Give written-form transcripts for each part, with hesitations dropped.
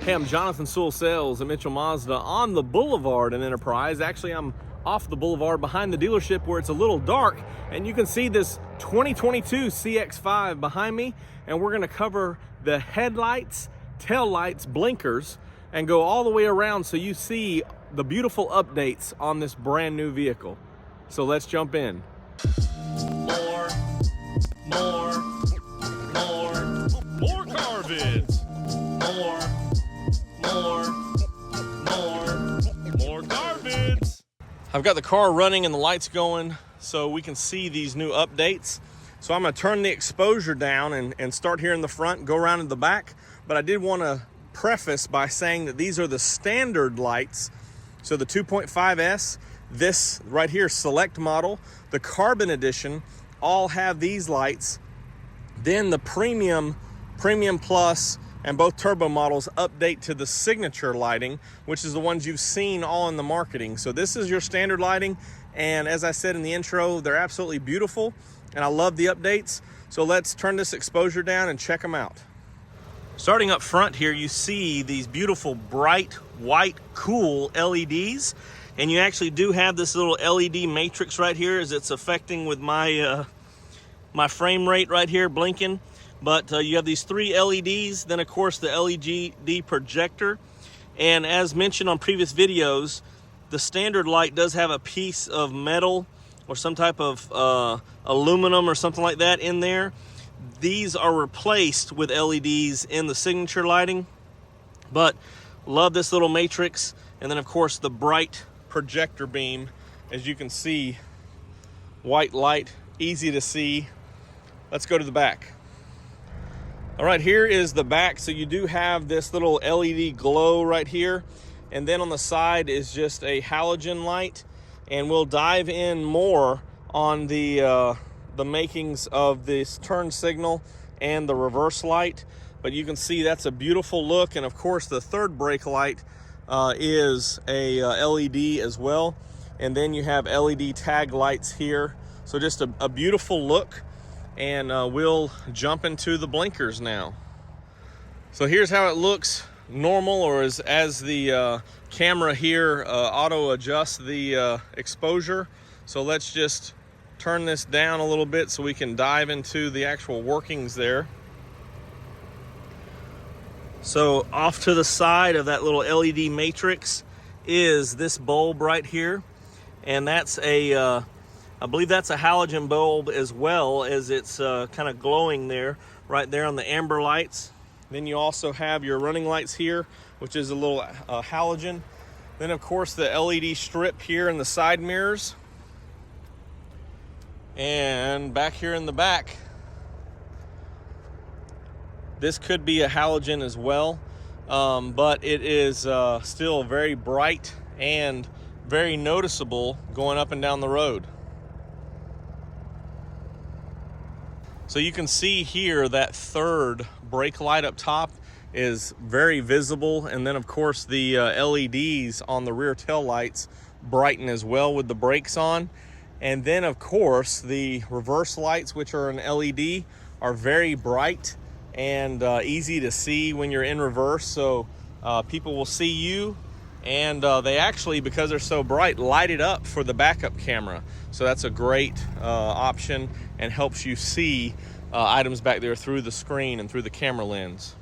Hey, I'm Jonathan Sewell Sales at Mitchell Mazda on the Boulevard in Enterprise. Actually, I'm off the boulevard behind the dealership where it's a little dark, and you can see this 2022 CX-5 behind me, and we're gonna cover the headlights, tail lights, blinkers, and go all the way around so you see the beautiful updates on this brand new vehicle. So let's jump in. More car vids. More car vids. I've got the car running and the lights going so we can see these new updates. So I'm gonna turn the exposure down and start here in the front and go around in the back. But I did wanna preface by saying that these are the standard lights. So the 2.5S, this right here, select model, the Carbon Edition, all have these lights. Then the Premium Plus, and both turbo models update to the signature lighting, which is the ones you've seen all in the marketing. So this is your standard lighting, and as I said in the intro, they're absolutely beautiful, and I love the updates. So let's turn this exposure down and check them out. Starting up front here, you see these beautiful bright white cool LEDs, and you actually do have this little LED matrix right here as it's affecting with my my frame rate right here blinking. But you have these three LEDs, then of course the LED projector. And as mentioned on previous videos, the standard light does have a piece of metal or some type of aluminum or something like that in there. These are replaced with LEDs in the signature lighting. But love this little matrix. And then of course the bright projector beam, as you can see, white light, easy to see. Let's go to the back. All right, here is the back. So you do have this little LED glow right here. And then on the side is just a halogen light. And we'll dive in more on the makings of this turn signal and the reverse light. But you can see that's a beautiful look. And of course, the third brake light is a LED as well. And then you have LED tag lights here. So just a beautiful look. And we'll jump into the blinkers now. So here's how it looks normal, or as the camera here auto adjusts the exposure. So let's just turn this down a little bit so we can dive into the actual workings there. So off to the side of that little LED matrix is this bulb right here, and that's a I believe that's a halogen bulb, as well as it's kind of glowing there, right there on the amber lights. Then you also have your running lights here, which is a little halogen. Then of course the LED strip here in the side mirrors. And back here in the back, this could be a halogen as well, but it is still very bright and very noticeable going up and down the road. So you can see here that third brake light up top is very visible. And then of course the LEDs on the rear tail lights brighten as well with the brakes on. And then of course the reverse lights, which are an LED, are very bright and easy to see when you're in reverse. So people will see you, and they actually, because they're so bright, light it up for the backup camera. So that's a great option and helps you see items back there through the screen and through the camera lens.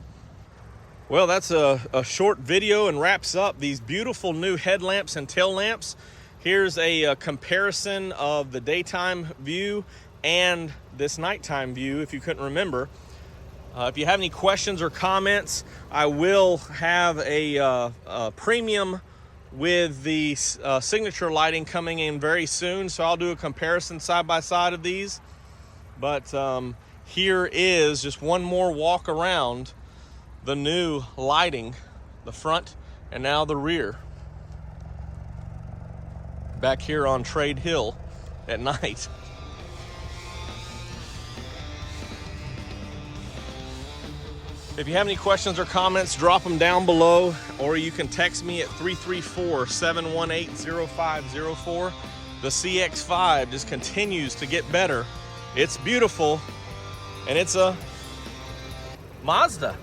Well, that's a short video and wraps up these beautiful new headlamps and tail lamps. Here's a comparison of the daytime view and this nighttime view, if you couldn't remember. If you have any questions or comments, I will have a premium with the signature lighting coming in very soon, so I'll do a comparison side by side of these. But here is just one more walk around the new lighting, the front and now the rear, back here on Trade Hill at night. If you have any questions or comments, drop them down below, or you can text me at 334-718-0504. The CX-5 just continues to get better. It's beautiful, and it's a Mazda.